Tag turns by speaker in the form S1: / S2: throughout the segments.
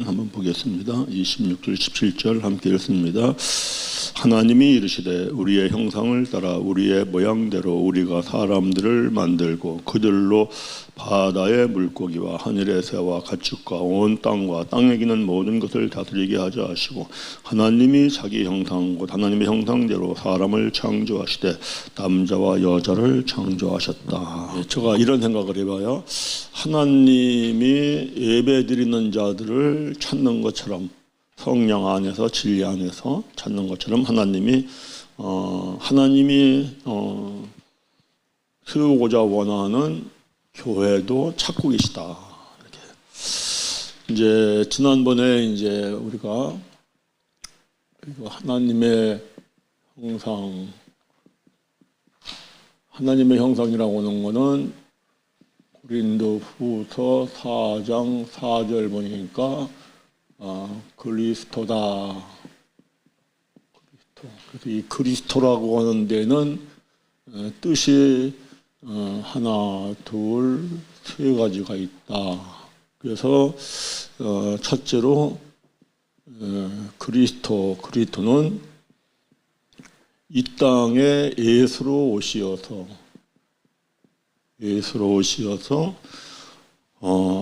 S1: 한번 보겠습니다. 26절 17절 함께 읽습니다. 하나님이 이르시되 우리의 형상을 따라 우리의 모양대로 우리가 사람들을 만들고 그들로 바다의 물고기와 하늘의 새와 가축과 온 땅과 땅에 기는 모든 것을 다스리게 하자 하시고 하나님이 자기 형상 곧 하나님의 형상대로 사람을 창조하시되 남자와 여자를 창조하셨다. 제가 이런 생각을 해봐요. 하나님이 예배드리는 자들을 찾는 것처럼 성령 안에서 진리 안에서 찾는 것처럼 하나님이 세우고자 원하는 교회도 찾고 계시다. 이렇게. 이제 지난번에 이제 우리가 하나님의 형상이라고 하는 거는 고린도후서 4장 4절 보니까 그리스도다. 그래서 이 그리스도라고 하는 데는 뜻이 하나, 둘, 세 가지가 있다. 그래서 첫째로 그리스도는 이 땅에 예수로 오시어서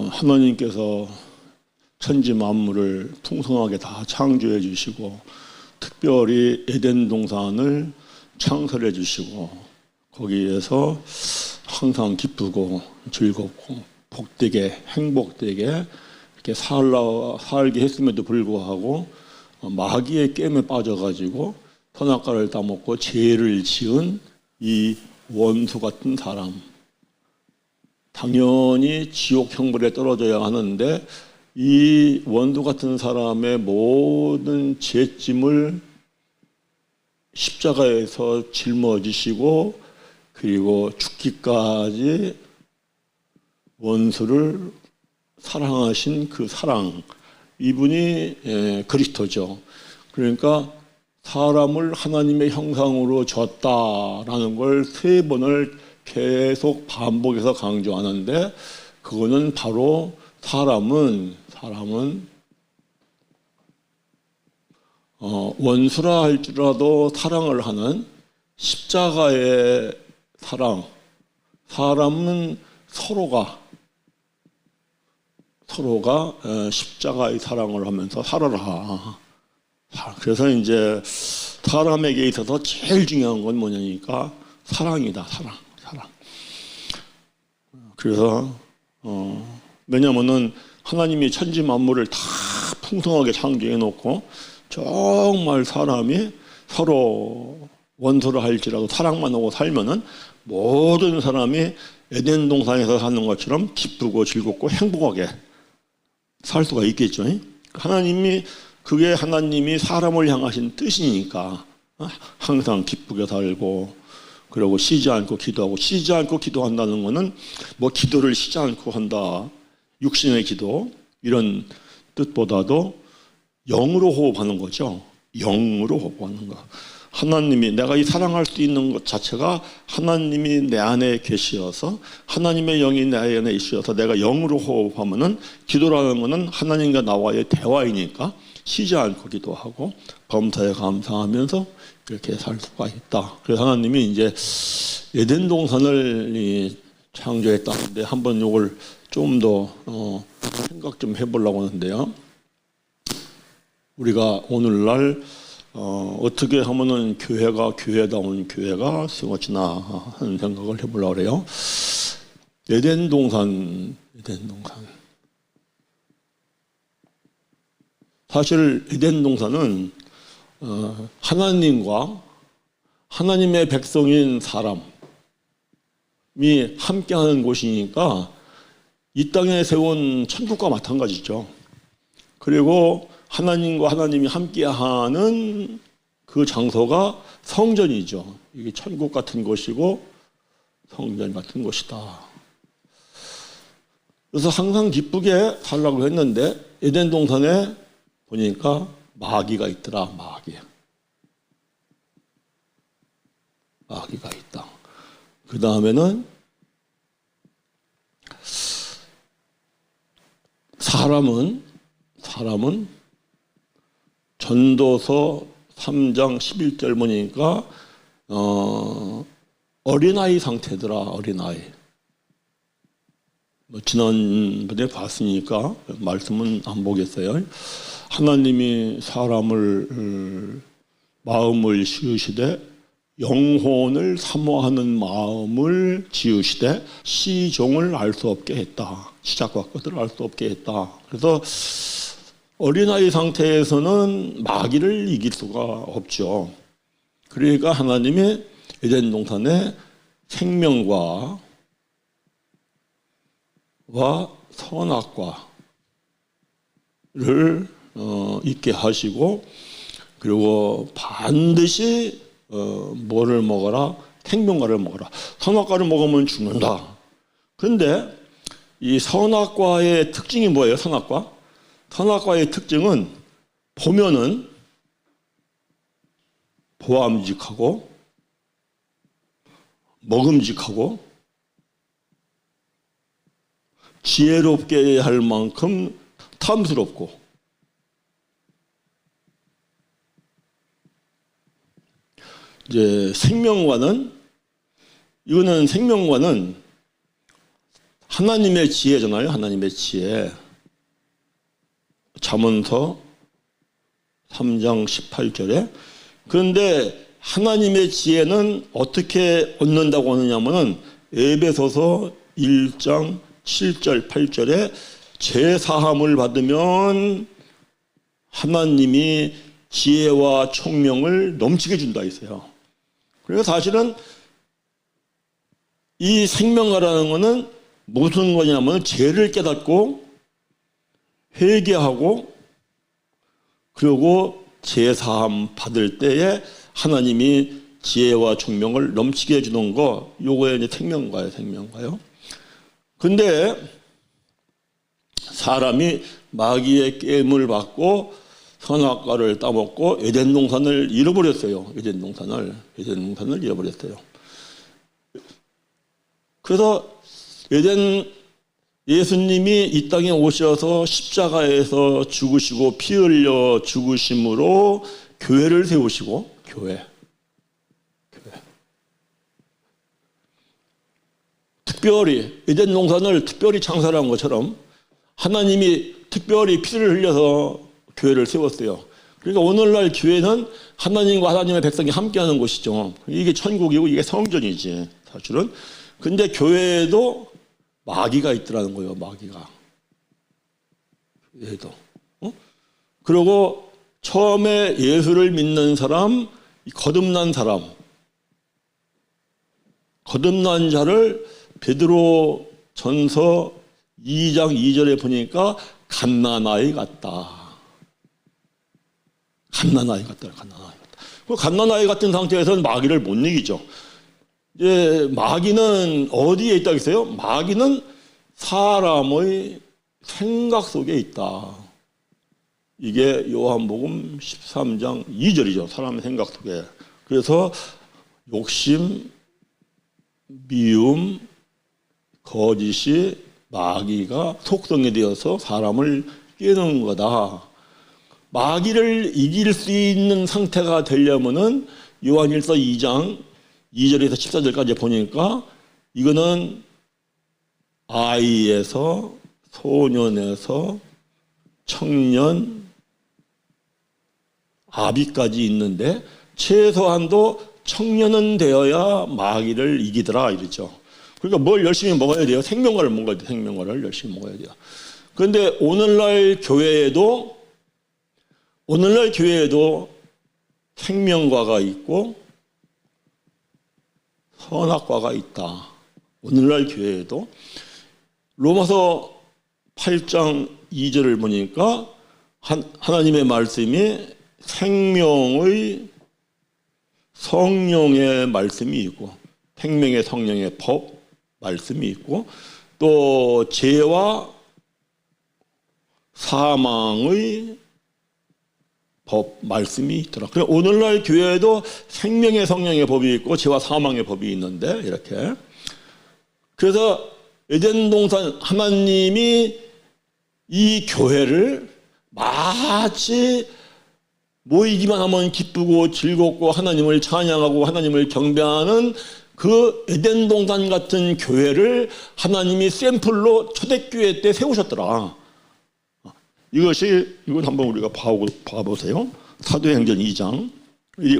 S1: 하나님께서 천지 만물을 풍성하게 다 창조해 주시고 특별히 에덴 동산을 창설해 주시고 거기에서 항상 기쁘고 즐겁고 복되게 행복되게 이렇게 살게 했음에도 불구하고 마귀의 깸에 빠져가지고 선악과를 따먹고 죄를 지은 이 원수 같은 사람, 당연히 지옥 형벌에 떨어져야 하는데 이 원수 같은 사람의 모든 죄짐을 십자가에서 짊어지시고 그리고 죽기까지 원수를 사랑하신 그 사랑, 이분이 그리스도죠. 그러니까 사람을 하나님의 형상으로 졌다라는 걸 3번을 계속 반복해서 강조하는데 그거는 바로 사람은 원수라 할지라도 사랑을 하는 십자가의 사랑. 사람은 서로가 십자가의 사랑을 하면서 살아라. 그래서 이제 사람에게 있어서 제일 중요한 건 뭐냐니까 사랑이다. 사랑. 그래서 왜냐면은 하나님이 천지 만물을 다 풍성하게 창조해 놓고 정말 사람이 서로 원수를 할지라도 사랑만 하고 살면은 모든 사람이 에덴 동산에서 사는 것처럼 기쁘고 즐겁고 행복하게 살 수가 있겠죠. 그게 하나님이 사람을 향하신 뜻이니까 항상 기쁘게 살고 그리고 쉬지 않고 기도한다는 것은 뭐 기도를 쉬지 않고 한다. 육신의 기도 이런 뜻보다도 영으로 호흡하는 거죠. 영으로 호흡하는 거. 하나님이 내가 이 사랑할 수 있는 것 자체가 하나님이 내 안에 계시어서 하나님의 영이 내 안에 있어서 내가 영으로 호흡하면은 기도라는 것은 하나님과 나와의 대화이니까 쉬지 않고 기도하고 범사에 감사하면서 이렇게 살 수가 있다. 그래서 하나님이 이제 에덴 동산을 창조했다는데 한번 이걸 좀 더 생각 좀 해보려고 하는데요. 우리가 오늘날 어떻게 하면은 교회다운 교회가 쓰어지나 하는 생각을 해보려고 그래요. 에덴 동산. 사실 에덴 동산은 하나님과 하나님의 백성인 사람이 함께하는 곳이니까 이 땅에 세운 천국과 마찬가지죠. 그리고 하나님과 하나님이 함께하는 그 장소가 성전이죠. 이게 천국 같은 곳이고 성전 같은 곳이다. 그래서 항상 기쁘게 살라고 했는데 에덴 동산에 보니까 마귀가 있더라. 마귀가 있다. 그 다음에는 사람은 전도서 3장 11절 보니까 어린아이 상태더라. 어린아이. 지난번에 봤으니까 말씀은 안 보겠어요. 하나님이 사람을 마음을 지으시되 영혼을 사모하는 마음을 지으시되 시종을 알 수 없게 했다. 시작과 끝을 알 수 없게 했다. 그래서 어린아이 상태에서는 마귀를 이길 수가 없죠. 그러니까 하나님이 에덴 동산에 생명과와 선악과를 있게 하시고, 그리고 반드시 뭐를 먹어라? 생명과를 먹어라. 선악과를 먹으면 죽는다. 그런데 이 선악과의 특징이 뭐예요? 선악과의 특징은 보면은 보암직하고 먹음직하고 지혜롭게 할 만큼 탐스럽고, 이제 생명과는 하나님의 지혜잖아요. 하나님의 지혜. 잠언서 3장 18절에. 그런데 하나님의 지혜는 어떻게 얻는다고 하느냐면은 에베소서 1장 7절 8절에 제사함을 받으면 하나님이 지혜와 총명을 넘치게 준다 했어요. 그래서 사실은 이 생명과라는 것은 무슨 거냐면 죄를 깨닫고 회개하고 그리고 제사함 받을 때에 하나님이 지혜와 총명을 넘치게 해주는 거, 요거에 이제 생명과요. 근데 사람이 마귀의 게임을 받고 선악과를 따먹고 에덴 동산을 잃어버렸어요. 에덴 동산을 잃어버렸어요. 그래서 예수님이 이 땅에 오셔서 십자가에서 죽으시고 피 흘려 죽으심으로 교회를 세우시고, 교회. 특별히 에덴 동산을 특별히 창설한 것처럼 하나님이 특별히 피를 흘려서 교회를 세웠어요. 그러니까 오늘날 교회는 하나님과 하나님의 백성이 함께하는 곳이죠. 이게 천국이고 이게 성전이지 사실은. 근데 교회에도 마귀가 있더라는 거예요. 마귀가. 교회에도. 그리고 처음에 예수를 믿는 사람, 거듭난 자를 베드로 전서 2장 2절에 보니까 갓난아이 같다. 그 갓난아이 같은 상태에서는 마귀를 못 이기죠. 이제 마귀는 어디에 있다고 했어요? 마귀는 사람의 생각 속에 있다. 이게 요한복음 13장 2절이죠. 사람의 생각 속에. 그래서 욕심, 미움, 거짓이 마귀가 속성이 되어서 사람을 깨는 거다. 마귀를 이길 수 있는 상태가 되려면은 요한일서 2장 2절에서 14절까지 보니까 이거는 아이에서 소년에서 청년, 아비까지 있는데 최소한도 청년은 되어야 마귀를 이기더라 이러죠. 그러니까 뭘 열심히 먹어야 돼요? 생명과를 먹어야 돼요. 생명과를 열심히 먹어야 돼요. 그런데 오늘날 교회에도 생명과가 있고 선악과가 있다. 오늘날 교회에도. 로마서 8장 2절을 보니까 하나님의 말씀이 생명의 성령의 말씀이 있고, 생명의 성령의 법 말씀이 있고, 또 죄와 사망의 법 말씀이 있더라. 그래서 오늘날 교회에도 생명의 성령의 법이 있고 죄와 사망의 법이 있는데, 이렇게. 그래서 에덴 동산 하나님이 이 교회를 마치 모이기만 하면 기쁘고 즐겁고 하나님을 찬양하고 하나님을 경배하는 그 에덴 동산 같은 교회를 하나님이 샘플로 초대교회 때 세우셨더라. 이건 한번 우리가 봐보세요. 사도행전 2장.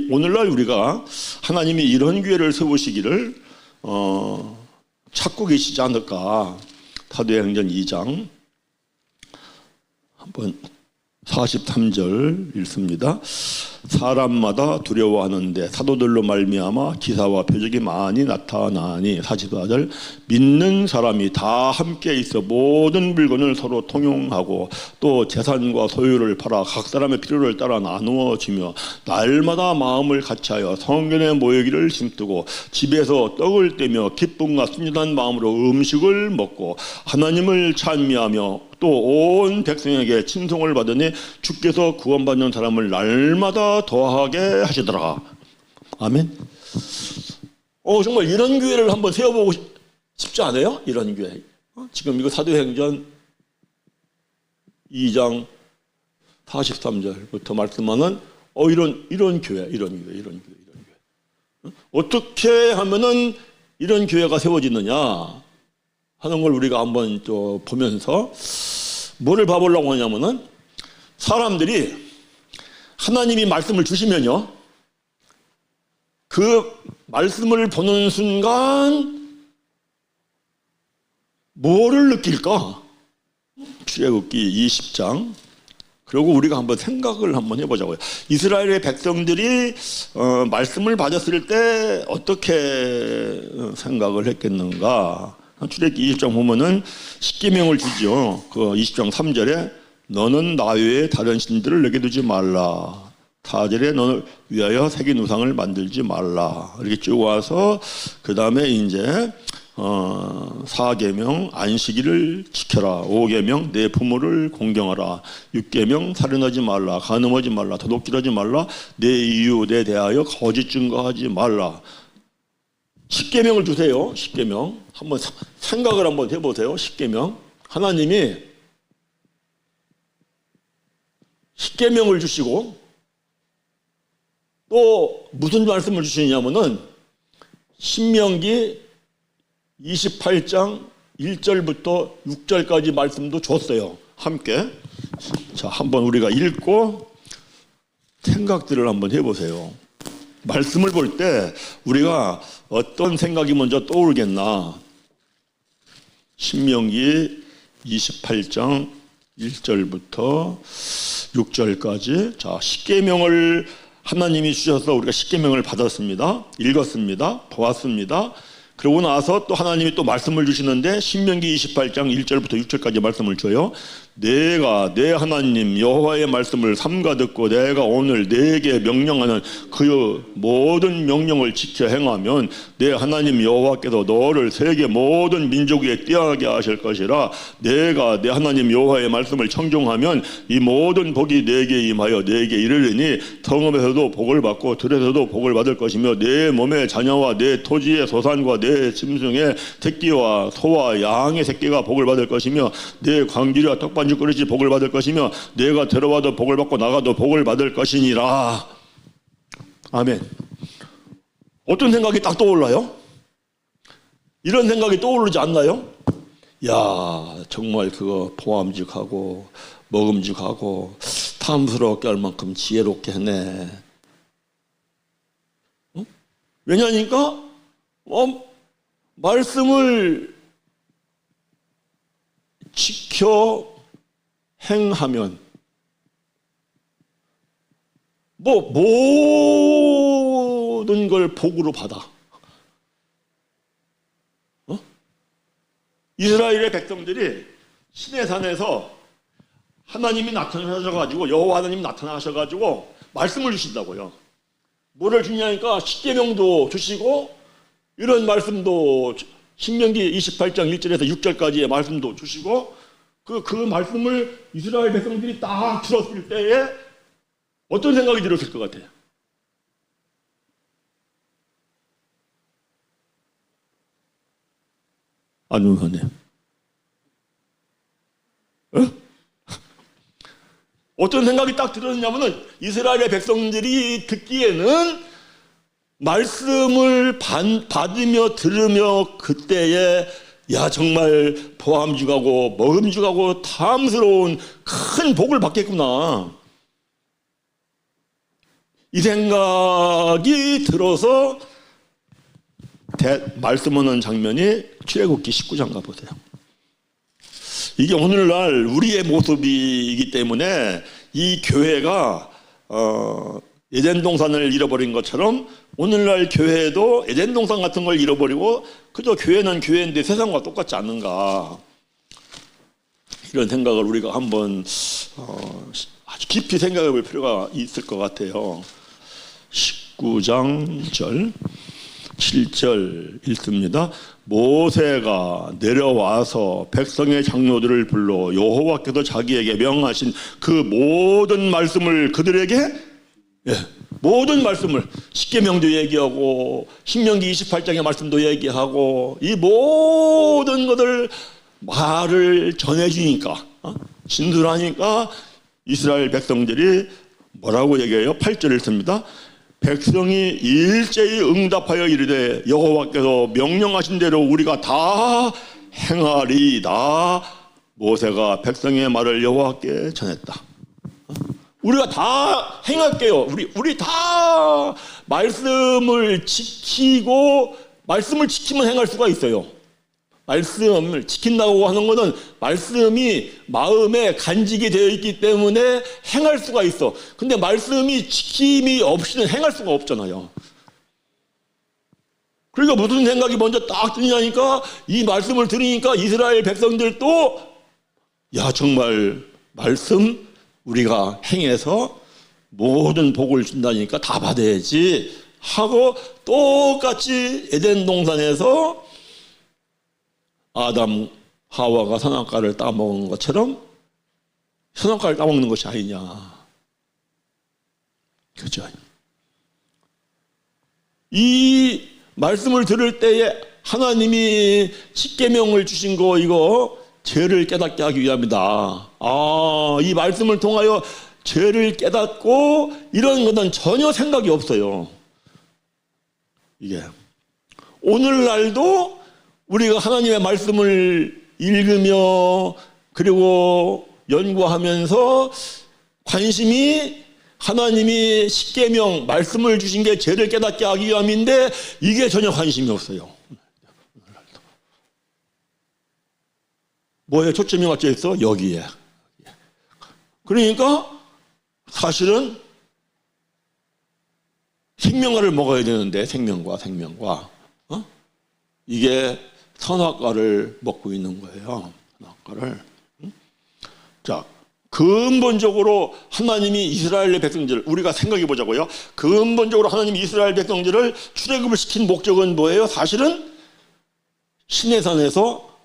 S1: 오늘날 우리가 하나님이 이런 교회를 세우시기를 찾고 계시지 않을까. 사도행전 2장 한번 43절 읽습니다. 사람마다 두려워하는데 사도들로 말미암아 기사와 표적이 많이 나타나니 44절 믿는 사람이 다 함께 있어 모든 물건을 서로 통용하고 또 재산과 소유를 팔아 각 사람의 필요를 따라 나누어 주며 날마다 마음을 같이하여 성전에 모이기를 힘쓰고 집에서 떡을 떼며 기쁨과 순전한 마음으로 음식을 먹고 하나님을 찬미하며 또 온 백성에게 친송을 받으니 주께서 구원받는 사람을 날마다 더하게 하시더라. 아멘. 정말 이런 교회를 한번 세워보고 싶지 않아요? 이런 교회. 지금 이거 사도행전 2장 43절부터 말씀하는 이런 교회. 어떻게 하면은 이런 교회가 세워지느냐 하는 걸 우리가 한번 또 보면서 뭐를 봐보려고 하냐면은 사람들이 하나님이 말씀을 주시면요 그 말씀을 보는 순간 뭐를 느낄까? 출애굽기 20장. 그리고 우리가 한번 생각을 한번 해보자고요. 이스라엘의 백성들이 말씀을 받았을 때 어떻게 생각을 했겠는가? 출애굽기 20장 보면은 십계명을 주죠. 그 20장 3절에 너는 나 외에 다른 신들을 내게 두지 말라. 4절에 너를 위하여 새긴 우상을 만들지 말라. 이렇게 쭉 와서 그 다음에 이제 4계명 안식일을 지켜라. 5계명 내 부모를 공경하라. 6계명 살인하지 말라. 간음하지 말라. 도둑질하지 말라. 내 이웃에 대하여 거짓 증거하지 말라. 10계명을 주세요. 10계명. 한번 생각을 한번 해보세요. 10계명. 하나님이 10계명을 주시고 또 무슨 말씀을 주시냐면은 신명기 28장 1절부터 6절까지 말씀도 줬어요. 함께. 자, 한번 우리가 읽고 생각들을 한번 해보세요. 말씀을 볼 때 우리가 어떤 생각이 먼저 떠오르겠나? 신명기 28장 1절부터 6절까지. 자, 십계명을 하나님이 주셔서 우리가 십계명을 받았습니다. 읽었습니다. 보았습니다. 그러고 나서 또 하나님이 또 말씀을 주시는데 신명기 28장 1절부터 6절까지 말씀을 줘요. 내가 내 하나님 여호와의 말씀을 삼가 듣고 내가 오늘 내게 명령하는 그 모든 명령을 지켜 행하면 내 하나님 여호와께서 너를 세계 모든 민족 위에 뛰어나게 하실 것이라. 내가 내 하나님 여호와의 말씀을 청종하면 이 모든 복이 내게 임하여 내게 이르리니 성읍에서도 복을 받고 들에서도 복을 받을 것이며 내 몸의 자녀와 내 토지의 소산과 내 짐승의 새끼와 소와 양의 새끼가 복을 받을 것이며 내 광주리와 떡반죽 그릇이 복을 받을 것이며 내가 들어와도 복을 받고 나가도 복을 받을 것이니라. 아멘. 어떤 생각이 딱 떠올라요? 이런 생각이 떠오르지 않나요? 야, 정말 그거 보암직하고 먹음직하고 탐스럽게 할 만큼 지혜롭게 했네. 왜냐니까 말씀을 지켜 행하면 모든 걸 복으로 받아. 이스라엘의 백성들이 시내산에서 하나님이 나타나셔가지고 여호와 하나님이 나타나셔가지고 말씀을 주신다고요. 뭐를 주냐니까 십계명도 주시고 이런 말씀도 신명기 28장 1절에서 6절까지의 말씀도 주시고 그 말씀을 이스라엘 백성들이 딱 들었을 때에 어떤 생각이 들었을 것 같아요? 안윤선님. 어떤 생각이 딱 들었냐면은 이스라엘의 백성들이 듣기에는 말씀을 받으며 들으며 그때에 야 정말 보암죽하고 먹음죽하고 탐스러운 큰 복을 받겠구나, 이 생각이 들어서 말씀하는 장면이 출애굽기 19장 가보세요. 이게 오늘날 우리의 모습이기 때문에 이 교회가 에덴 동산을 잃어버린 것처럼 오늘날 교회도 에덴 동산 같은 걸 잃어버리고 그저 교회는 교회인데 세상과 똑같지 않는가, 이런 생각을 우리가 한번 아주 깊이 생각해 볼 필요가 있을 것 같아요. 19장 7절 읽습니다. 모세가 내려와서 백성의 장로들을 불러 여호와께서 자기에게 명하신 그 모든 말씀을 그들에게, 모든 말씀을, 십계명도 얘기하고 신명기 28장의 말씀도 얘기하고 이 모든 것을 말을 전해주니까, 진술하니까 이스라엘 백성들이 뭐라고 얘기해요? 8절 읽습니다. 백성이 일제히 응답하여 이르되 여호와께서 명령하신 대로 우리가 다 행하리이다. 모세가 백성의 말을 여호와께 전했다. 우리가 다 행할게요. 우리 다 말씀을 지키고, 말씀을 지키면 행할 수가 있어요. 말씀을 지킨다고 하는 것은 말씀이 마음에 간직이 되어 있기 때문에 행할 수가 있어. 근데 말씀이 지킴이 없이는 행할 수가 없잖아요. 그러니까 무슨 생각이 먼저 딱 드냐니까, 이 말씀을 들으니까 이스라엘 백성들도 야 정말 말씀 우리가 행해서 모든 복을 준다니까 다 받아야지 하고, 똑같이 에덴 동산에서 아담 하와가 선악과를 따먹은 것처럼 선악과를 따먹는 것이 아니냐, 그죠? 이 말씀을 들을 때에 하나님이 십계명을 주신 거 이거 죄를 깨닫게 하기 위함이다. 이 말씀을 통하여 죄를 깨닫고 이런 것은 전혀 생각이 없어요. 이게 오늘날도 우리가 하나님의 말씀을 읽으며 그리고 연구하면서 관심이 하나님이 십계명 말씀을 주신 게 죄를 깨닫게 하기 위함인데 이게 전혀 관심이 없어요. 뭐에 초점이 맞춰 있어? 여기에. 그러니까 사실은 생명과를 먹어야 되는데 생명과 이게 선악과를 먹고 있는 거예요. 선악과를. 자, 근본적으로 하나님이 이스라엘 백성들, 우리가 생각해 보자고요. 근본적으로 하나님이 이스라엘 백성들을 출애굽을 시킨 목적은 뭐예요? 사실은 시내산에서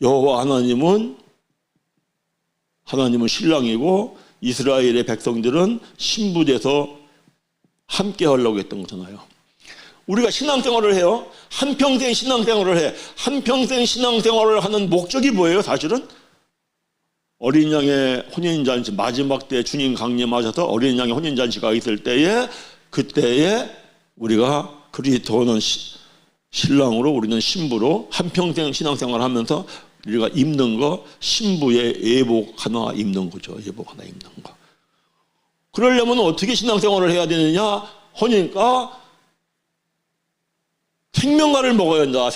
S1: 여호와 하나님은 신랑이고 이스라엘의 백성들은 신부돼서 함께 하려고 했던 거잖아요. 우리가 신앙생활을 해요. 한평생 신앙생활을 해. 한평생 신앙생활을 하는 목적이 뭐예요? 사실은 어린 양의 혼인잔치, 마지막 때 주님 강림하셔서 어린 양의 혼인잔치가 있을 때에 그때에 우리가 그리스도는 신랑으로 우리는 신부로 한평생 신앙생활을 하면서 우리가 입는 거 신부의 예복 하나 입는 거죠. 예복 하나 입는 거. 그러려면 어떻게 신앙생활을 해야 되느냐? 하니까 생명과를 먹어야 한다.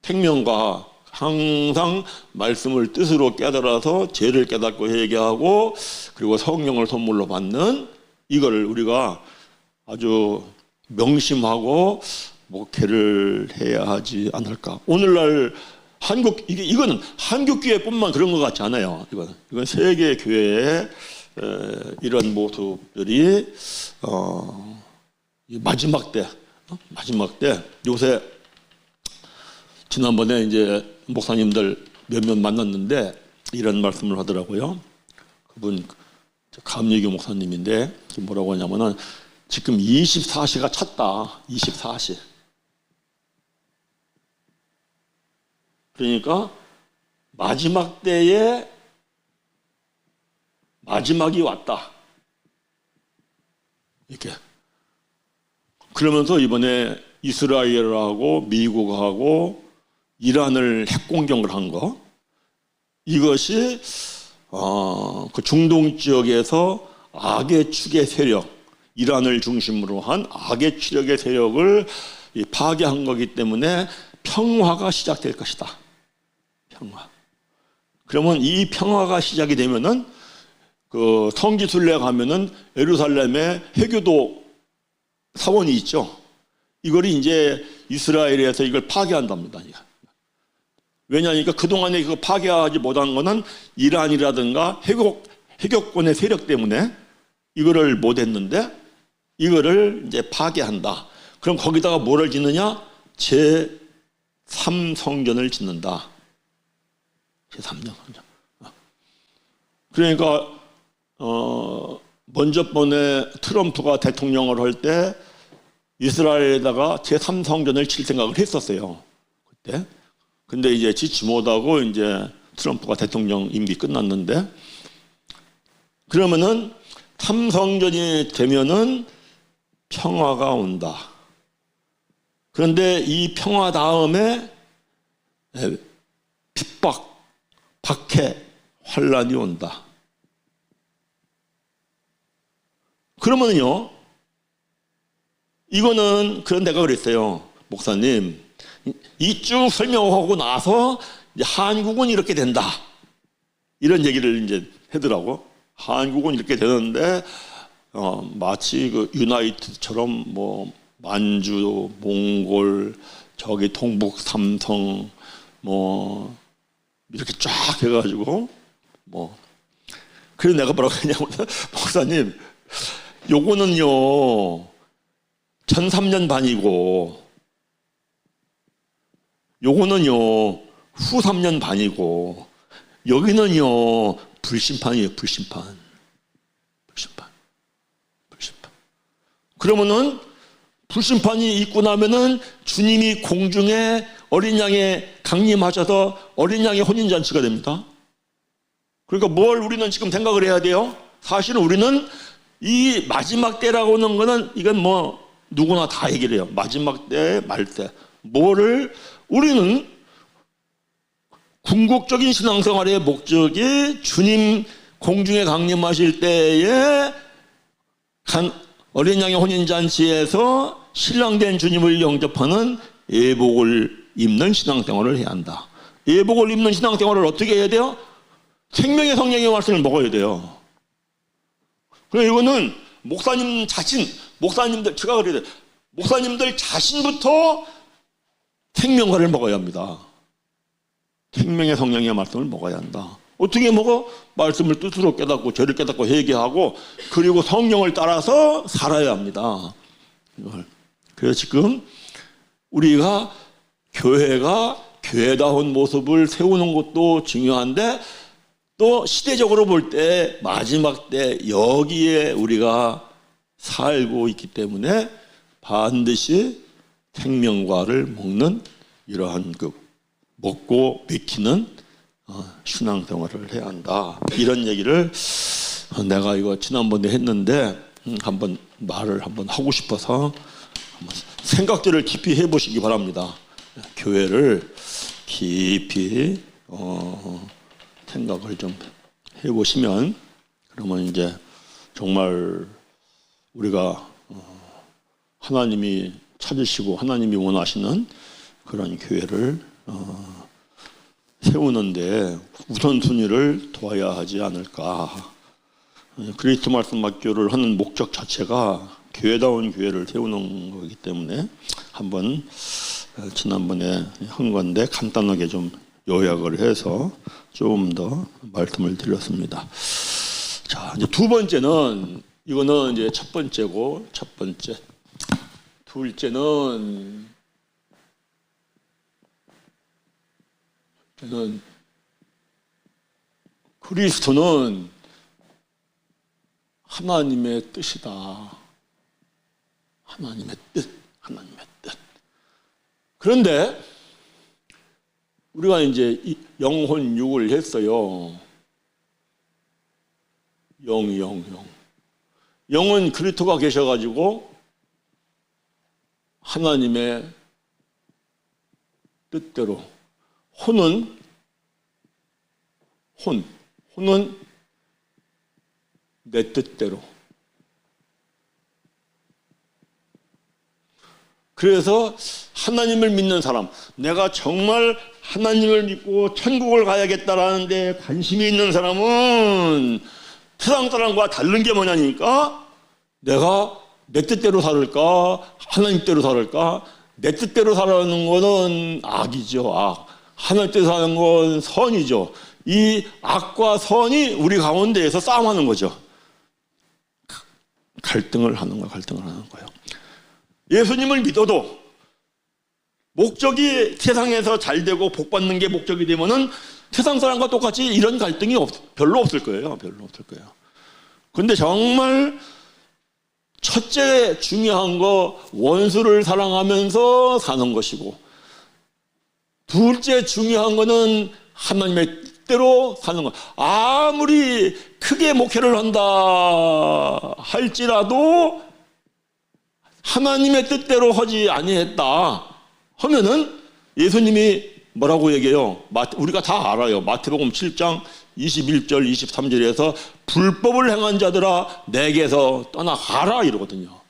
S1: 생명과 항상 말씀을 뜻으로 깨달아서 죄를 깨닫고 회개하고 그리고 성령을 선물로 받는 이거를 우리가 아주 명심하고 목회를 해야 하지 않을까. 오늘날 이거는 한국 교회뿐만 그런 것 같지 않아요. 이건 세계 교회의 이런 모습들이 마지막 때 요새 지난번에 이제 목사님들 몇몇 만났는데 이런 말씀을 하더라고요. 그분 감리교 목사님인데 뭐라고 하냐면은 지금 24시가 찼다. 24시. 그러니까 마지막 때에 마지막이 왔다. 이렇게. 그러면서 이번에 이스라엘하고 미국하고 이란을 핵공격을 한 거, 이것이 그 중동 지역에서 악의 축의 세력, 이란을 중심으로 한 악의 추력의 세력을 파괴한 거기 때문에 평화가 시작될 것이다. 평화. 그러면 이 평화가 시작이 되면은 그 성지순례 가면은 예루살렘에 해교도 사원이 있죠. 이걸 이제 이스라엘에서 이걸 파괴한답니다. 왜냐하니까 그동안에 그거 파괴하지 못한 거는 이란이라든가 해교권의 세력 때문에 이거를 못했는데 이거를 이제 파괴한다. 그럼 거기다가 뭐를 짓느냐? 제3성전을 짓는다. 제3성전. 그러니까 먼저 번에 트럼프가 대통령을 할 때 이스라엘에다가 제3성전을 칠 생각을 했었어요. 그때. 근데 이제 지치 못하고 이제 트럼프가 대통령 임기 끝났는데, 그러면은 3성전이 되면은 평화가 온다. 그런데 이 평화 다음에 핍박, 박해, 환란이 온다. 그러면요, 이거는 그런 내가 그랬어요. 목사님, 이 쭉 설명하고 나서 이제 한국은 이렇게 된다. 이런 얘기를 이제 하더라고. 한국은 이렇게 되는데, 마치 그 유나이트처럼 뭐 만주, 몽골, 저기 동북 삼성 뭐 이렇게 쫙 해가지고 뭐, 그래서 내가 뭐라고 했냐면, 목사님, 요거는요 전 3년 반이고 요거는요 후 3년 반이고 여기는요 불심판이에요. 불심판. 그러면은 불심판이 있고 나면은 주님이 공중에 어린 양에 강림하셔서 어린 양의 혼인잔치가 됩니다. 그러니까 뭘 우리는 지금 생각을 해야 돼요? 사실은 우리는 이 마지막 때라고 하는 거는 이건 뭐 누구나 다 얘기를 해요. 마지막 때, 말 때. 뭐를 우리는 궁극적인 신앙생활의 목적이 주님 공중에 강림하실 때에 어린 양의 혼인잔치에서 신랑된 주님을 영접하는 예복을 입는 신앙생활을 해야 한다. 예복을 입는 신앙생활을 어떻게 해야 돼요? 생명의 성령의 말씀을 먹어야 돼요. 그래서 이거는 목사님 자신, 목사님들, 제가 그래야 돼요. 목사님들 자신부터 생명과를 먹어야 합니다. 생명의 성령의 말씀을 먹어야 한다. 어떻게 먹어? 말씀을 뜻으로 깨닫고 죄를 깨닫고 회개하고 그리고 성령을 따라서 살아야 합니다. 그래서 지금 우리가 교회가 교회다운 모습을 세우는 것도 중요한데 또 시대적으로 볼 때 마지막 때 여기에 우리가 살고 있기 때문에 반드시 생명과를 먹는 이러한 그 먹고 맥히는 신앙생활을 해야 한다. 이런 얘기를 내가 이거 지난번에 했는데 한번 말을 한번 하고 싶어서 한번 생각들을 깊이 해보시기 바랍니다. 교회를 깊이 생각을 좀 해보시면 그러면 이제 정말 우리가 하나님이 찾으시고 하나님이 원하시는 그런 교회를 세우는데 우선순위를 둬야 하지 않을까. 그리스도 말씀 학교를 하는 목적 자체가 교회다운 교회를 세우는 거기 때문에 한번 지난번에 한 건데 간단하게 좀 요약을 해서 좀 더 말씀을 드렸습니다. 자, 이제 두 번째는 이거는 이제 첫 번째고 첫 번째. 둘째는 그리스도는 하나님의 뜻이다. 하나님의 뜻, 하나님의 뜻. 그런데 우리가 이제 영혼육을 했어요. 영. 영은 그리스도가 계셔가지고 하나님의 뜻대로, 혼은 내 뜻대로. 그래서 하나님을 믿는 사람, 내가 정말 하나님을 믿고 천국을 가야겠다라는 데 관심이 있는 사람은 세상 사람과 다른 게 뭐냐니까, 내가 내 뜻대로 살을까 하나님 뜻대로 살을까. 내 뜻대로 살아가는 거는 악이죠. 악. 하나님 뜻대로 사는 건 선이죠. 이 악과 선이 우리 가운데에서 싸움하는 거죠. 갈등을 하는 거예요. 예수님을 믿어도 목적이 세상에서 잘 되고 복 받는 게 목적이 되면은 세상 사람과 똑같이 이런 갈등이 별로 없을 거예요. 근데 정말 첫째 중요한 거, 원수를 사랑하면서 사는 것이고, 둘째 중요한 거는 하나님의 뜻대로 사는 것. 아무리 크게 목회를 한다 할지라도 하나님의 뜻대로 하지 아니했다 하면은 예수님이 뭐라고 얘기해요? 우리가 다 알아요. 마태복음 7장 21절 23절에서 불법을 행한 자들아 내게서 떠나가라 이러거든요.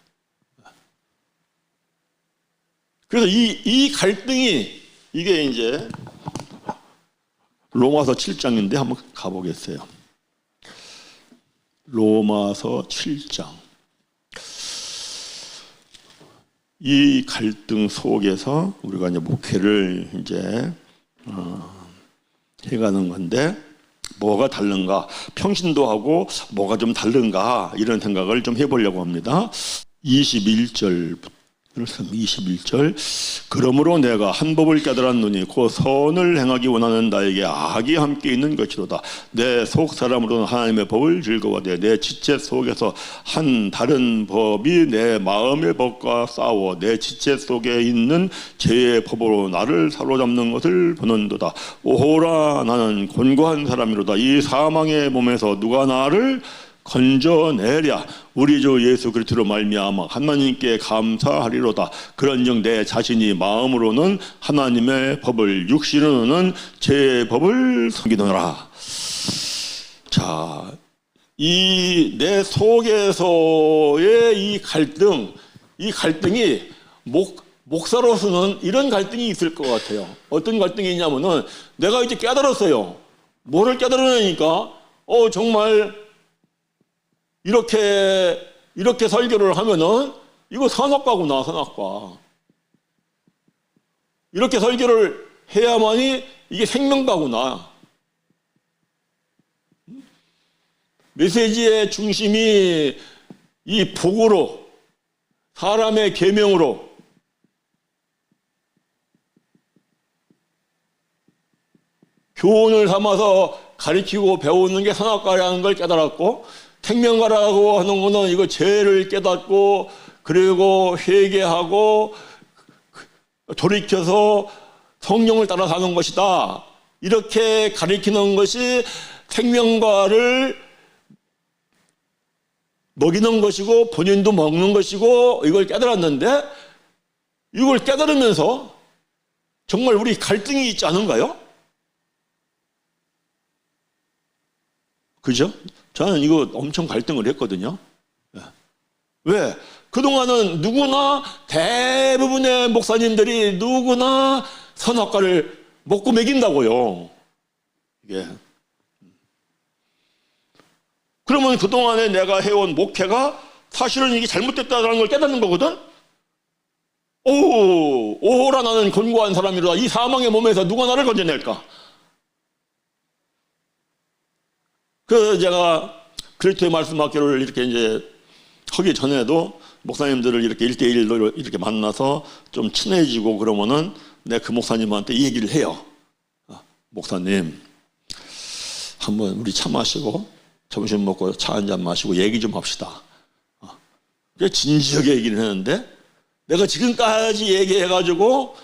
S1: 그래서 이 갈등이, 이게 이제 로마서 7장인데 한번 가보겠어요. 로마서 7장. 이 갈등 속에서 우리가 이제 목회를 이제 해가는 건데, 뭐가 다른가? 평신도 하고 뭐가 좀 다른가? 이런 생각을 좀 해보려고 합니다. 21절. 그러므로 내가 한 법을 깨달았노니 곧 선을 행하기 원하는 나에게 악이 함께 있는 것이로다. 내 속 사람으로는 하나님의 법을 즐거워하되 내 지체 속에서 한 다른 법이 내 마음의 법과 싸워 내 지체 속에 있는 죄의 법으로 나를 사로잡는 것을 보는도다. 오호라, 나는 곤고한 사람이로다. 이 사망의 몸에서 누가 나를 건져내랴. 우리 주 예수 그리스도로 말미암아 하나님께 감사하리로다. 그런즉 내 자신이 마음으로는 하나님의 법을, 육신으로는 제 법을 섬기노라. 자, 이 내 속에서의 이 갈등이 목사로서는 이런 갈등이 있을 것 같아요. 어떤 갈등이 있냐면은, 내가 이제 깨달았어요. 뭐를 깨달으니까 정말 이렇게 설교를 하면은 이거 선악과구나, 선악과. 이렇게 설교를 해야만이 이게 생명과구나. 메시지의 중심이 이 복으로, 사람의 계명으로, 교훈을 삼아서 가르치고 배우는 게 선악과라는 걸 깨달았고, 생명과라고 하는 거는 이거 죄를 깨닫고 그리고 회개하고 돌이켜서 성령을 따라 사는 것이다. 이렇게 가르치는 것이 생명과를 먹이는 것이고 본인도 먹는 것이고, 이걸 깨달았는데, 이걸 깨달으면서 정말 우리 갈등이 있지 않은가요? 그죠? 저는 이거 엄청 갈등을 했거든요. 왜? 그동안은 누구나, 대부분의 목사님들이 누구나 선악과를 먹고 먹인다고요. 이게. 그러면 그동안에 내가 해온 목회가 사실은 이게 잘못됐다는 걸 깨닫는 거거든? 오호라, 나는 곤고한 사람이로다. 이 사망의 몸에서 누가 나를 건져낼까? 그래서 제가 그리스도의 말씀 학교를 이렇게 이제 하기 전에도 목사님들을 이렇게 1대1로 이렇게 만나서 좀 친해지고 그러면은 내가 그 목사님한테 이 얘기를 해요. 목사님, 한번 우리 차 마시고 점심 먹고 차 한잔 마시고 얘기 좀 합시다. 진지하게 얘기를 했는데, 내가 지금까지 얘기해가지고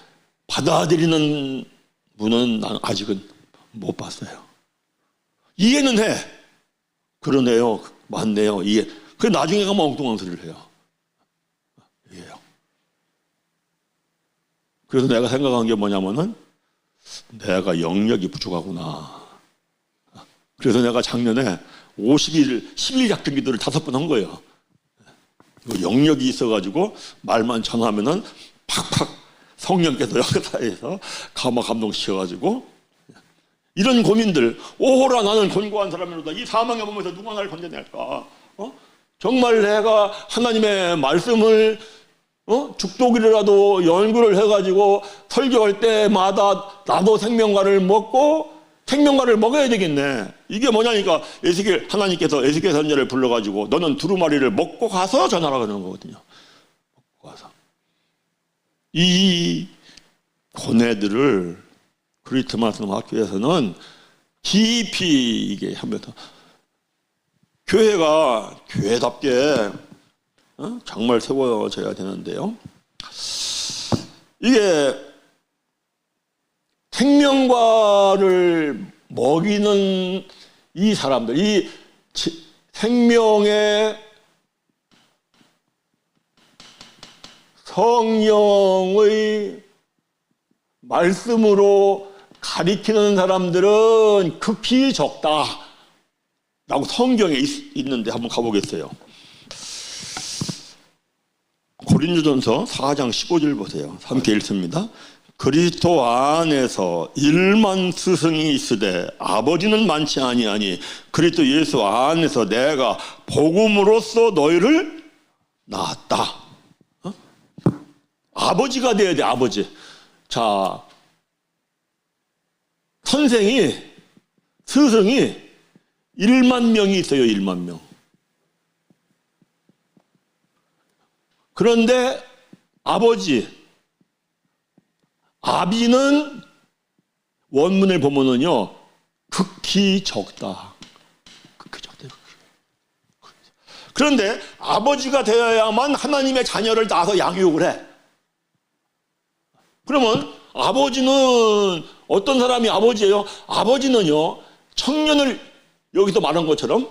S1: 받아들이는 문은 난 아직은 못 봤어요. 이해는 해. 그러네요. 맞네요. 이해. 그 나중에 가면 엉뚱한 소리를 해요. 이해요. 그래서 내가 생각한 게 뭐냐면은 내가 영역이 부족하구나. 그래서 내가 작년에 50일, 10일 작전 기도를 5번 한 거예요. 영역이 있어가지고 말만 전하면은 팍팍 성령께서 역사에서 감동시켜가지고 이런 고민들, 오호라 나는 곤고한 사람이로다. 이 사망의 몸에서 누가 나를 건져낼까? 정말 내가 하나님의 말씀을 죽독이라도 연구를 해가지고 설교할 때마다 나도 생명과를 먹고 생명과를 먹어야 되겠네. 이게 뭐냐니까 하나님께서 에스겔 선지자를 불러가지고 너는 두루마리를 먹고 가서 전하라 그러는 거거든요. 먹고 가서. 이 고뇌들을 그리스도 말씀 학교에서는 깊이 이게 하면서 교회가 교회답게 정말 세워져야 되는데요. 이게 생명과를 먹이는 이 사람들, 이 생명의 성령의 말씀으로 가리키는 사람들은 극히 적다 라고 성경에 있는데 한번 가보겠어요. 고린도전서 4장 15절 보세요. 함께 읽습니다. 그리스도 안에서 1만 스승이 있으되 아버지는 많지 아니하니 그리스도 예수 안에서 내가 복음으로써 너희를 낳았다. 아버지가 돼야 돼. 아버지. 자, 스승이 1만 명이 있어요. 1만 명. 그런데 아비는 원문을 보면은요, 극히 적다. 극히 적다. 그런데 아버지가 되어야만 하나님의 자녀를 낳아서 양육을 해. 그러면 아버지는 어떤 사람이 아버지예요? 아버지는요, 청년을 여기서 말한 것처럼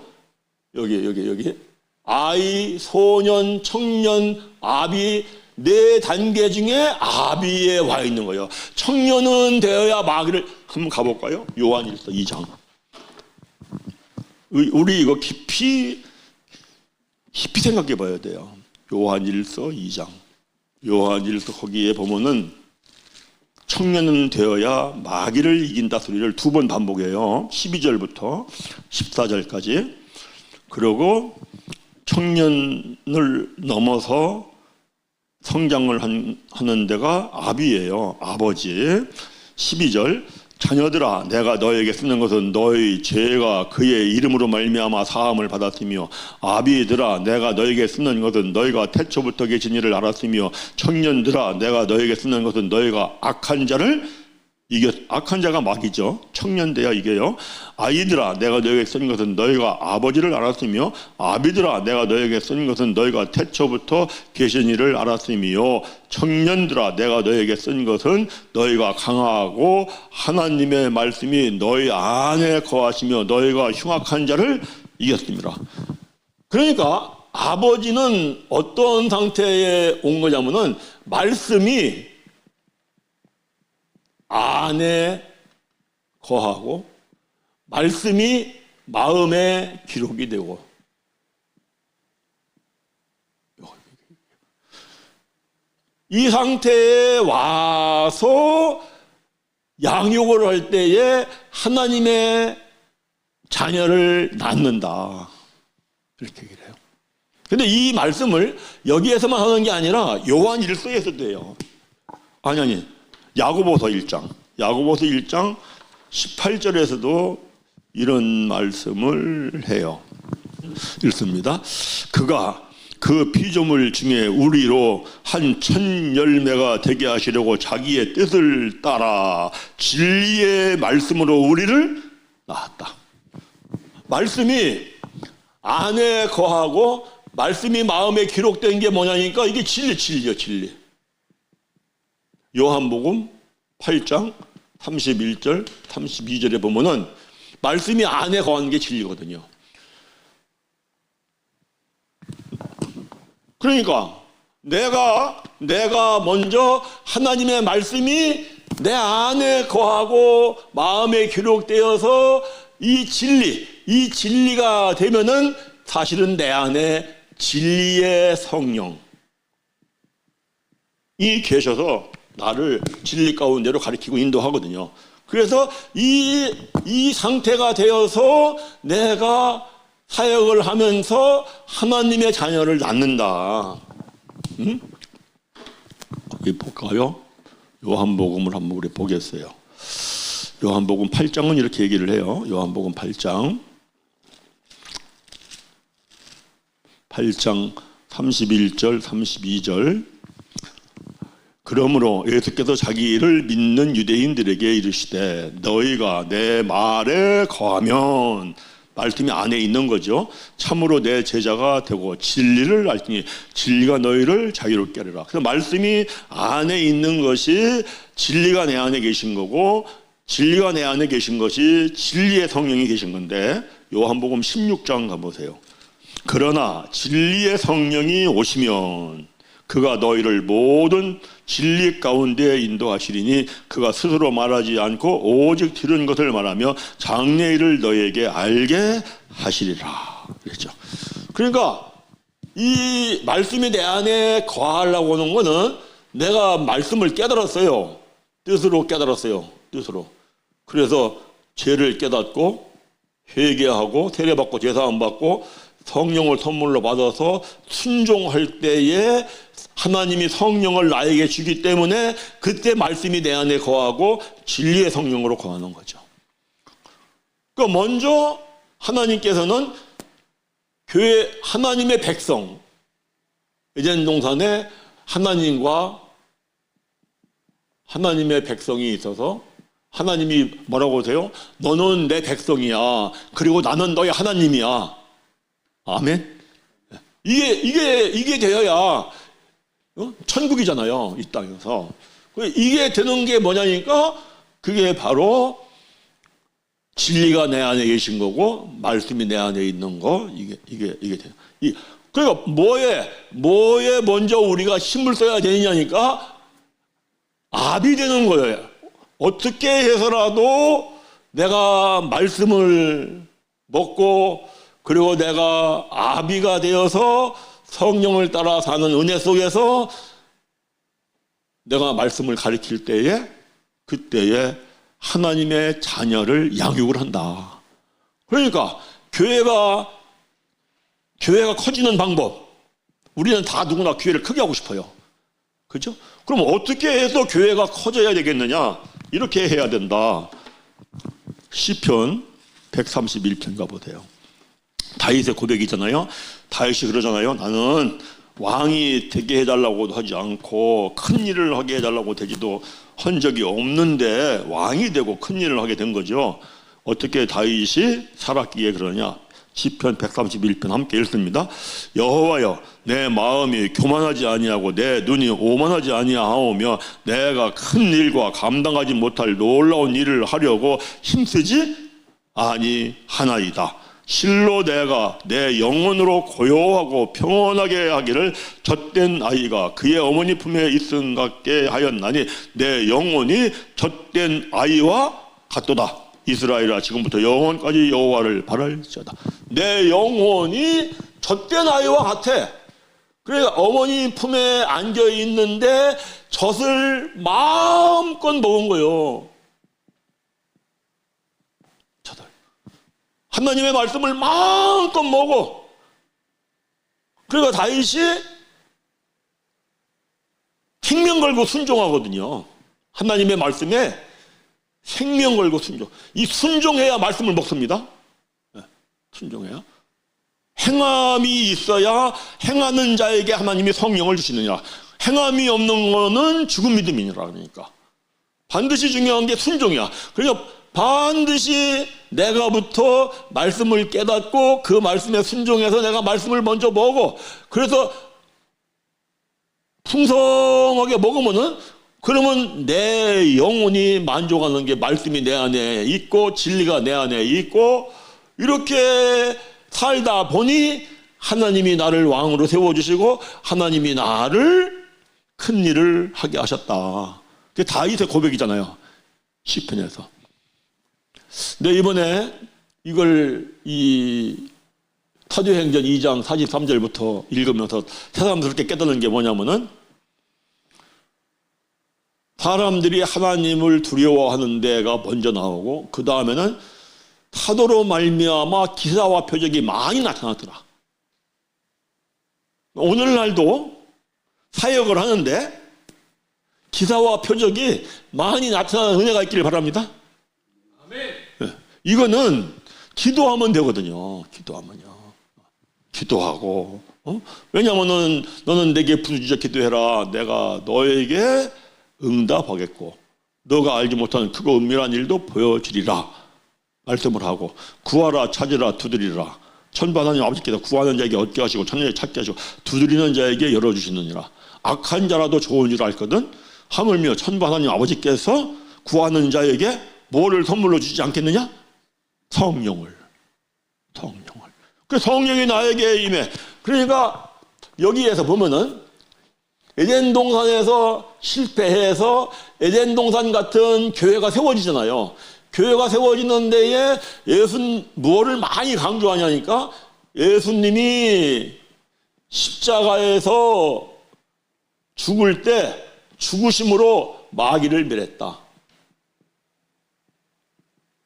S1: 여기 아이, 소년, 청년, 아비 네 단계 중에 아비에 와 있는 거예요. 청년은 되어야 마귀를 한번 가볼까요? 요한일서 2장. 우리 이거 깊이 생각해 봐야 돼요. 요한일서 2장. 요한일서 거기에 보면은 청년은 되어야 마귀를 이긴다 소리를 2번 반복해요. 12절부터 14절까지. 그리고 청년을 넘어서 성장을 하는 데가 아비예요. 아버지. 12절. 자녀들아 내가 너에게 쓰는 것은 너희 죄가 그의 이름으로 말미암아 사함을 받았으며 아비들아 내가 너에게 쓰는 것은 너희가 태초부터 계신 이를 알았으며 청년들아 내가 너에게 쓰는 것은 너희가 악한 자가 마귀죠. 청년돼야 이게요. 아이들아 내가 너에게 쓴 것은 너희가 아버지를 알았으며 아비들아 내가 너에게 쓴 것은 너희가 태초부터 계신 이를 알았으며 청년들아 내가 너에게 쓴 것은 너희가 강하고 하나님의 말씀이 너희 안에 거하시며 너희가 흉악한 자를 이겼습니다. 그러니까 아버지는 어떤 상태에 온 거냐면은 말씀이 안에 거하고 말씀이 마음에 기록이 되고 이 상태에 와서 양육을 할 때에 하나님의 자녀를 낳는다 이렇게 얘기를 해요. 근데 이 말씀을 여기에서만 하는 게 아니라 요한 1서에서도 해요. 아니 야고보서 1장 18절에서도 이런 말씀을 해요. 읽습니다. 그가 그 피조물 중에 우리로 한 천 열매가 되게 하시려고 자기의 뜻을 따라 진리의 말씀으로 우리를 낳았다. 말씀이 안에 거하고 말씀이 마음에 기록된 게 뭐냐니까 이게 진리죠. 진리. 요한복음 8장 31절, 32절에 보면은 말씀이 안에 거하는 게 진리거든요. 그러니까 내가 먼저 하나님의 말씀이 내 안에 거하고 마음에 기록되어서 이 진리가 되면은 사실은 내 안에 진리의 성령이 계셔서 나를 진리 가운데로 가리키고 인도하거든요. 그래서 이 상태가 되어서 내가 사역을 하면서 하나님의 자녀를 낳는다. 거기 볼까요? 요한복음을 한번 우리 보겠어요. 요한복음 8장은 이렇게 얘기를 해요. 요한복음 8장 31절 32절. 그러므로 예수께서 자기를 믿는 유대인들에게 이르시되 너희가 내 말에 거하면, 말씀이 안에 있는 거죠. 참으로 내 제자가 되고 진리를 알지니 진리가 너희를 자유롭게 하리라. 그래서 말씀이 안에 있는 것이 진리가 내 안에 계신 거고, 진리가 내 안에 계신 것이 진리의 성령이 계신 건데, 요한복음 16장 가보세요. 그러나 진리의 성령이 오시면 그가 너희를 모든 진리 가운데 인도하시리니 그가 스스로 말하지 않고 오직 들은 것을 말하며 장래일을 너희에게 알게 하시리라. 그랬죠. 그러니까 이 말씀이 내 안에 거하려고 하는 거는 내가 말씀을 깨달았어요. 뜻으로 깨달았어요. 뜻으로. 그래서 죄를 깨닫고 회개하고 세례받고 제사함 받고 성령을 선물로 받아서 순종할 때에 하나님이 성령을 나에게 주기 때문에 그때 말씀이 내 안에 거하고 진리의 성령으로 거하는 거죠. 그러니까 먼저 하나님께서는 교회 하나님의 백성, 에덴 동산에 하나님의 백성이 있어서 하나님이 뭐라고 하세요? 너는 내 백성이야. 그리고 나는 너의 하나님이야. 아멘. 이게 되어야 천국이잖아요, 이 땅에서. 이게 되는 게 뭐냐니까 그게 바로 진리가 내 안에 계신 거고 말씀이 내 안에 있는 거. 이게 돼요. 그러니까 뭐에 먼저 우리가 힘을 써야 되느냐니까 압이 되는 거예요. 어떻게 해서라도 내가 말씀을 먹고 그리고 내가 아비가 되어서 성령을 따라 사는 은혜 속에서 내가 말씀을 가르칠 때에 그때에 하나님의 자녀를 양육을 한다. 그러니까 교회가 커지는 방법, 우리는 다 누구나 교회를 크게 하고 싶어요. 그렇죠? 그럼 어떻게 해서 교회가 커져야 되겠느냐? 이렇게 해야 된다. 시편 131편 가보세요. 다윗의 고백이잖아요. 다윗이 그러잖아요. 나는 왕이 되게 해달라고도 하지 않고 큰 일을 하게 해달라고 되지도 한 적이 없는데 왕이 되고 큰 일을 하게 된 거죠. 어떻게 다윗이 살았기에 그러냐? 시편 131편 함께 읽습니다. 여호와여, 내 마음이 교만하지 아니하고 내 눈이 오만하지 아니하오며 내가 큰 일과 감당하지 못할 놀라운 일을 하려고 힘쓰지 아니하나이다. 실로 내가 내 영혼으로 고요하고 평온하게 하기를 젖된 아이가 그의 어머니 품에 있음 같게 하였나니 내 영혼이 젖된 아이와 같도다. 이스라엘아, 지금부터 영원까지 여호와를 바랄지어다. 내 영혼이 젖된 아이와 같아. 그러니까 어머니 품에 안겨 있는데 젖을 마음껏 먹은 거예요. 젖을. 하나님의 말씀을 마음껏 먹어. 그러니까 다윗이 생명 걸고 순종하거든요. 하나님의 말씀에 생명 걸고 순종. 이 순종해야 말씀을 먹습니다. 네, 순종해야. 행함이 있어야 행하는 자에게 하나님이 성령을 주시느냐. 행함이 없는 거는 죽은 믿음이니라. 그러니까 반드시 중요한 게 순종이야. 그러니까 반드시 내가부터 말씀을 깨닫고 그 말씀에 순종해서 내가 말씀을 먼저 먹어. 그래서 풍성하게 먹으면은 그러면 내 영혼이 만족하는 게 말씀이 내 안에 있고 진리가 내 안에 있고 이렇게 살다 보니 하나님이 나를 왕으로 세워주시고 하나님이 나를 큰 일을 하게 하셨다. 그게 다윗의 고백이잖아요. 시편에서. 근데 이번에 이걸 이 사도행전 2장 43절부터 읽으면서 새삼스럽게 깨닫는 게 뭐냐면은 사람들이 하나님을 두려워하는 데가 먼저 나오고 그 다음에는 사도로 말미암아 기사와 표적이 많이 나타났더라. 오늘날도 사역을 하는데 기사와 표적이 많이 나타나는 은혜가 있기를 바랍니다. 아멘. 이거는 기도하면 되거든요. 기도하고 왜냐하면 너는 내게 부르짖어 기도해라. 내가 너에게 응답하겠고 너가 알지 못하는 크고 은밀한 일도 보여주리라 말씀을 하고 구하라 찾으라 두드리라 천부 하나님 아버지께서 구하는 자에게 얻게 하시고 찾는 자에게 찾게 하시고 두드리는 자에게 열어주시느니라. 악한 자라도 좋은 줄 알거든 하물며 천부 하나님 아버지께서 구하는 자에게 뭐를 선물로 주지 않겠느냐? 성령을. 그 성령이 나에게 임해. 그러니까 여기에서 보면은 에덴 동산에서 실패해서 에덴 동산 같은 교회가 세워지잖아요. 교회가 세워지는 데에 뭐를 많이 강조하냐니까 예수님이 십자가에서 죽을 때 죽으심으로 마귀를 멸했다.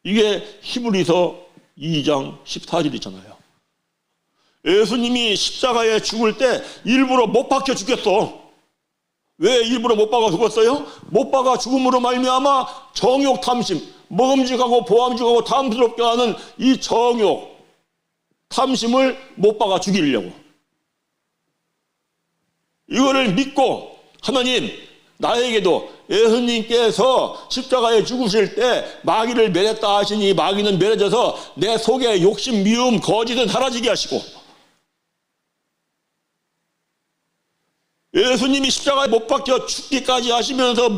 S1: 이게 히브리서 2장 14절이잖아요. 예수님이 십자가에 죽을 때 일부러 못 박혀 죽였어. 왜 일부러 못 박아 죽었어요? 못 박아 죽음으로 말미암아 정욕 탐심, 먹음직하고 보암직하고 탐스럽게 하는 이 정욕 탐심을 못 박아 죽이려고. 이거를 믿고 하나님 나에게도 예수님께서 십자가에 죽으실 때 마귀를 멸했다 하시니 마귀는 멸해져서 내 속에 욕심, 미움, 거짓은 사라지게 하시고 예수님이 십자가에 못 박혀 죽기까지 하시면서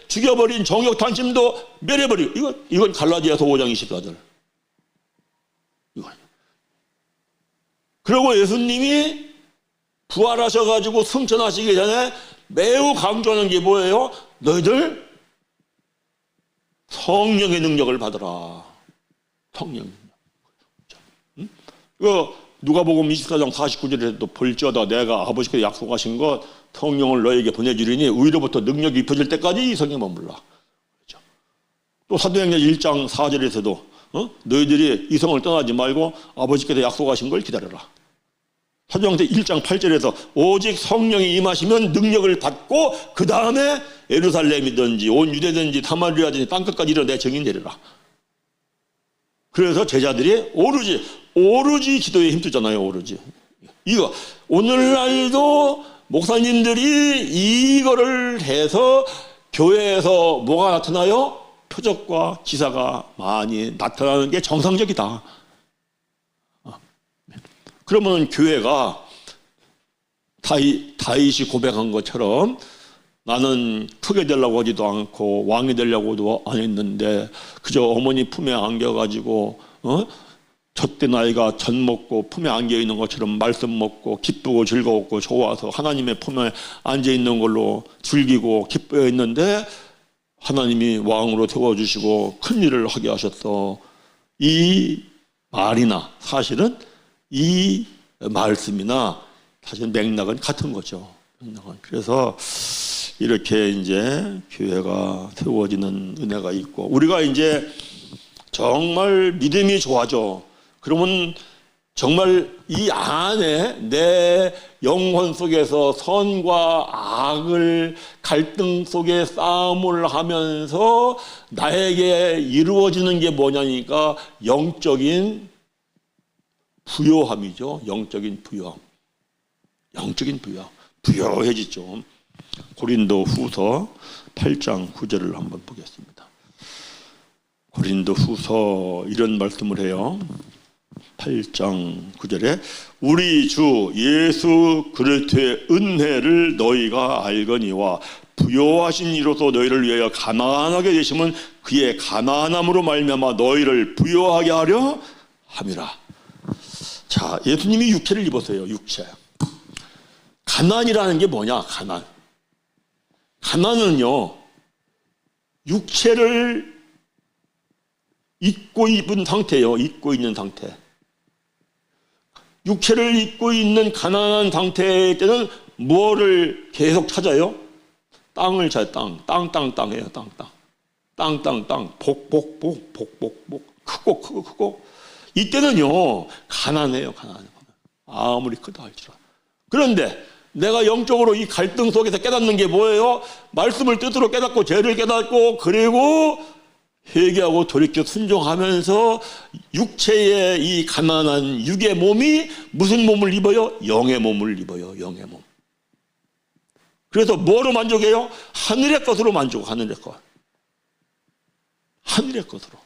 S1: 죽여버린 정욕 탐심도 멸해버리고 이건 갈라디아서 5장 24절. 그리고 예수님이 부활하셔가지고 승천하시기 전에 매우 강조하는 게 뭐예요? 너희들 성령의 능력을 받으라. 성령의 능력. 응? 누가복음 24장 49절에도 볼지어다 내가 아버지께서 약속하신 것 성령을 너에게 보내주리니 위로부터 능력이 입혀질 때까지 이 성령에 머물라. 그렇죠? 또 사도행전 1장 4절에서도 너희들이 이 성을 떠나지 말고 아버지께서 약속하신 걸 기다려라. 사도행전 1장 8절에서 오직 성령이 임하시면 능력을 받고 그 다음에 예루살렘이든지 온 유대든지 사마리아든지 땅끝까지 이르러 내 증인 되리라. 그래서 제자들이 오로지 기도에 힘쓰잖아요. 오로지. 이거 오늘날도 목사님들이 이거를 해서 교회에서 뭐가 나타나요? 표적과 기사가 많이 나타나는 게 정상적이다. 그러면 교회가 다윗이 고백한 것처럼 나는 크게 되려고 하지도 않고 왕이 되려고도 안 했는데 그저 어머니 품에 안겨가지고 젖대 나이가 젖 먹고 품에 안겨있는 것처럼 말씀 먹고 기쁘고 즐거웠고 좋아서 하나님의 품에 앉아있는 걸로 즐기고 기뻐 했는데 하나님이 왕으로 세워주시고 큰 일을 하게 하셨어. 이 말이나 사실은 이 말씀이나 사실 맥락은 같은 거죠. 그래서 이렇게 이제 교회가 세워지는 은혜가 있고 우리가 이제 정말 믿음이 좋아져. 그러면 정말 이 안에 내 영혼 속에서 선과 악을 갈등 속에 싸움을 하면서 나에게 이루어지는 게 뭐냐니까 영적인 부요함이죠. 영적인 부요함. 부요해지죠. 고린도 후서 8장 9절을 한번 보겠습니다. 고린도 후서 이런 말씀을 해요. 8장 9절에 우리 주 예수 그리스도의 은혜를 너희가 알거니와 부요하신 이로서 너희를 위하여 가난하게 되시면 그의 가난함으로 말미암아 너희를 부요하게 하려 함이라. 자, 예수님이 육체를 입었어요. 육체. 가난이라는 게 뭐냐? 가난. 가난은요, 육체를 입고 입은 상태예요. 입고 있는 상태. 육체를 입고 있는 가난한 상태일 때는 뭐를 계속 찾아요? 땅을 찾아요. 땅이에요. 땅. 복. 크고. 이때는요, 가난해요. 아무리 크다 할지라도. 그런데 내가 영적으로 이 갈등 속에서 깨닫는 게 뭐예요? 말씀을 뜻으로 깨닫고 죄를 깨닫고 그리고 회개하고 돌이켜 순종하면서 육체의 이 가난한 육의 몸이 무슨 몸을 입어요? 영의 몸을 입어요. 영의 몸. 그래서 뭐로 만족해요? 하늘의 것으로 만족. 하늘의 것으로.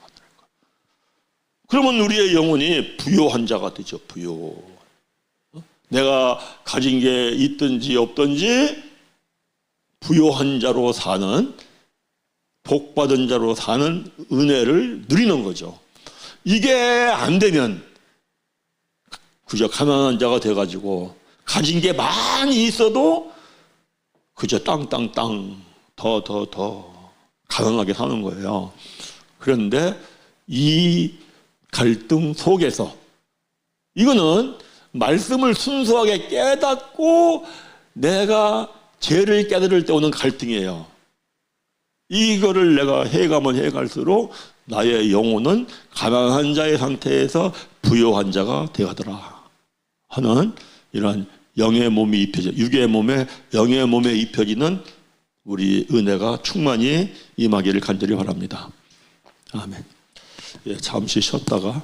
S1: 그러면 우리의 영혼이 부요한 자가 되죠. 부요. 내가 가진 게 있든지 없든지 부요한 자로 사는, 복받은 자로 사는 은혜를 누리는 거죠. 이게 안 되면 그저 가난한 자가 돼가지고 가진 게 많이 있어도 그저 땅 더 가난하게 사는 거예요. 그런데 이 갈등 속에서 이거는 말씀을 순수하게 깨닫고 내가 죄를 깨달을 때 오는 갈등이에요. 이거를 내가 해가면 해갈수록 나의 영혼은 가난한 자의 상태에서 부요한 자가 되어가더라 하는 이러한 영의 몸이 입혀져, 육의 몸에 영의 몸에 입혀지는 우리 은혜가 충만히 임하기를 간절히 바랍니다. 아멘. 예, 잠시 쉬었다가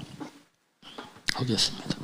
S1: 하겠습니다.